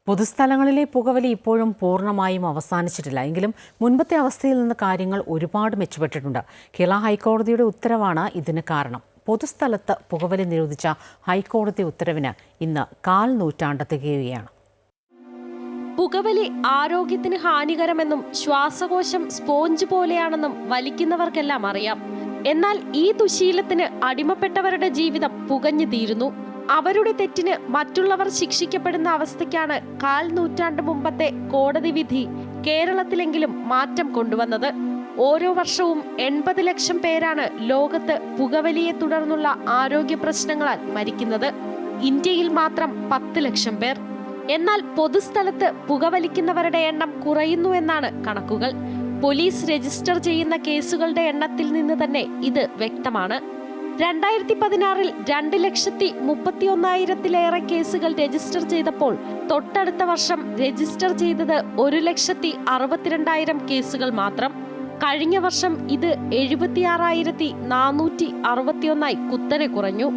പൊതുസ്ഥലങ്ങളിലെ പുകവലി ഇപ്പോഴും പൂർണ്ണമായും അവസാനിച്ചിട്ടില്ല. എങ്കിലും മുൻപത്തെ അവസ്ഥയിൽ നിന്ന് കാര്യങ്ങൾ ഒരുപാട് മെച്ചപ്പെട്ടിട്ടുണ്ട്. കേരള ഹൈക്കോടതിയുടെ ഉത്തരവാണ് ഇതിന് കാരണം. പൊതുസ്ഥലത്ത് പുകവലി നിരോധിച്ച ഹൈക്കോടതി ഉത്തരവിന് ഇന്ന് 1/4 നൂറ്റാണ്ട് തികയുകയാണ്. പുകവലി ആരോഗ്യത്തിന് ഹാനികരമെന്നും ശ്വാസകോശം സ്പോഞ്ച് പോലെയാണെന്നും വലിക്കുന്നവർക്കെല്ലാം അറിയാം. എന്നാൽ ഈ ദുശീലത്തിന് അടിമപ്പെട്ടവരുടെ ജീവിതം പുകഞ്ഞു തീരുന്നു. അവരുടെ തെറ്റിന് മറ്റുള്ളവർ ശിക്ഷിക്കപ്പെടുന്ന അവസ്ഥയ്ക്കാണ് 1/4 നൂറ്റാണ്ട് മുമ്പത്തെ കോടതി വിധി കേരളത്തിലെങ്കിലും മാറ്റം കൊണ്ടുവന്നത്. ഓരോ വർഷവും 80 ലക്ഷം പേരാണ് ലോകത്ത് പുകവലിയെ തുടർന്നുള്ള ആരോഗ്യ പ്രശ്നങ്ങളാൽ മരിക്കുന്നത്. ഇന്ത്യയിൽ മാത്രം 10 ലക്ഷം പേർ. എന്നാൽ പൊതുസ്ഥലത്ത് പുകവലിക്കുന്നവരുടെ എണ്ണം കുറയുന്നു എന്നാണ് കണക്കുകൾ. പോലീസ് രജിസ്റ്റർ ചെയ്യുന്ന കേസുകളുടെ എണ്ണത്തിൽ നിന്ന് തന്നെ ഇത് വ്യക്തമാണ്. 2016 2,31,000 കേസുകൾ രജിസ്റ്റർ ചെയ്തപ്പോൾ തൊട്ടടുത്ത വർഷം രജിസ്റ്റർ ചെയ്തത് 1,62,000 കേസുകൾ മാത്രം. കഴിഞ്ഞ വർഷം ഇത് 76,461 കുത്തനെ കുറഞ്ഞു.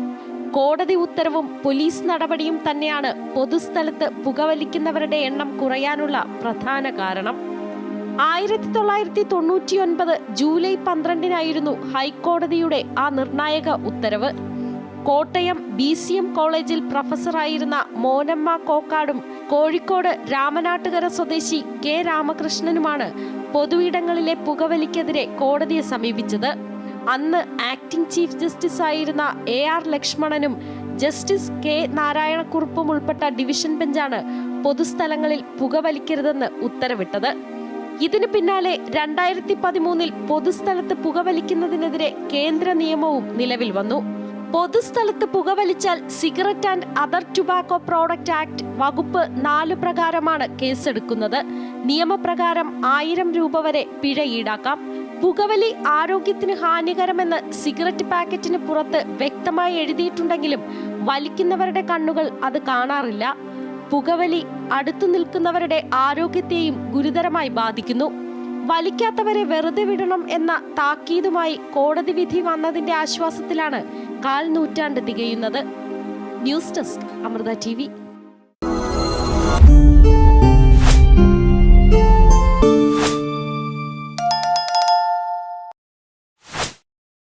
കോടതി ഉത്തരവും പോലീസ് നടപടിയും തന്നെയാണ് പൊതുസ്ഥലത്ത് പുകവലിക്കുന്നവരുടെ എണ്ണം കുറയാനുള്ള പ്രധാന കാരണം. 1999 ജൂലൈ 12 ഹൈക്കോടതിയുടെ ആ നിർണായക ഉത്തരവ്. കോട്ടയം BCM കോളേജിൽ പ്രൊഫസറായിരുന്ന മോനമ്മ കോക്കാടും കോഴിക്കോട് രാമനാട്ടുകര സ്വദേശി K രാമകൃഷ്ണനുമാണ് പൊതുയിടങ്ങളിലെ പുകവലിക്കെതിരെ കോടതിയെ സമീപിച്ചത്. അന്ന് ആക്ടിംഗ് ചീഫ് ജസ്റ്റിസ് ആയിരുന്ന AR ലക്ഷ്മണനും ജസ്റ്റിസ് K നാരായണക്കുറുപ്പും ഉൾപ്പെട്ട ഡിവിഷൻ ബെഞ്ചാണ് പൊതുസ്ഥലങ്ങളിൽ പുകവലിക്കരുതെന്ന് ഉത്തരവിട്ടത്. ഇതിനു പിന്നാലെ 2013 പൊതുസ്ഥലത്ത് പുകവലിക്കുന്നതിനെതിരെ കേന്ദ്ര നിയമവും നിലവിൽ വന്നു. പൊതുസ്ഥലത്ത് പുകവലിച്ചാൽ cigarette and other tobacco product act വകുപ്പ് 4 പ്രകാരമാണ് കേസെടുക്കുന്നത്. നിയമപ്രകാരം 1000 രൂപ വരെ പിഴ ഈടാക്കാം. പുകവലി ആരോഗ്യത്തിന് ഹാനികരമെന്ന് സിഗരറ്റ് പാക്കറ്റിന് പുറത്ത് വ്യക്തമായി എഴുതിയിട്ടുണ്ടെങ്കിലും വലിക്കുന്നവരുടെ കണ്ണുകൾ അത് കാണാറില്ല. പുകവലി അടുത്തു നിൽക്കുന്നവരുടെ ആരോഗ്യത്തെയും ഗുരുതരമായി ബാധിക്കുന്നു. വലിക്കാത്തവരെ വെറുതെ വിടണം എന്ന താക്കീതുമായി കോടതി വിധി വന്നതിന്റെ ആശ്വാസത്തിലാണ് 1/4 നൂറ്റാണ്ട് തികയുന്നത്. News desk, Amrita TV.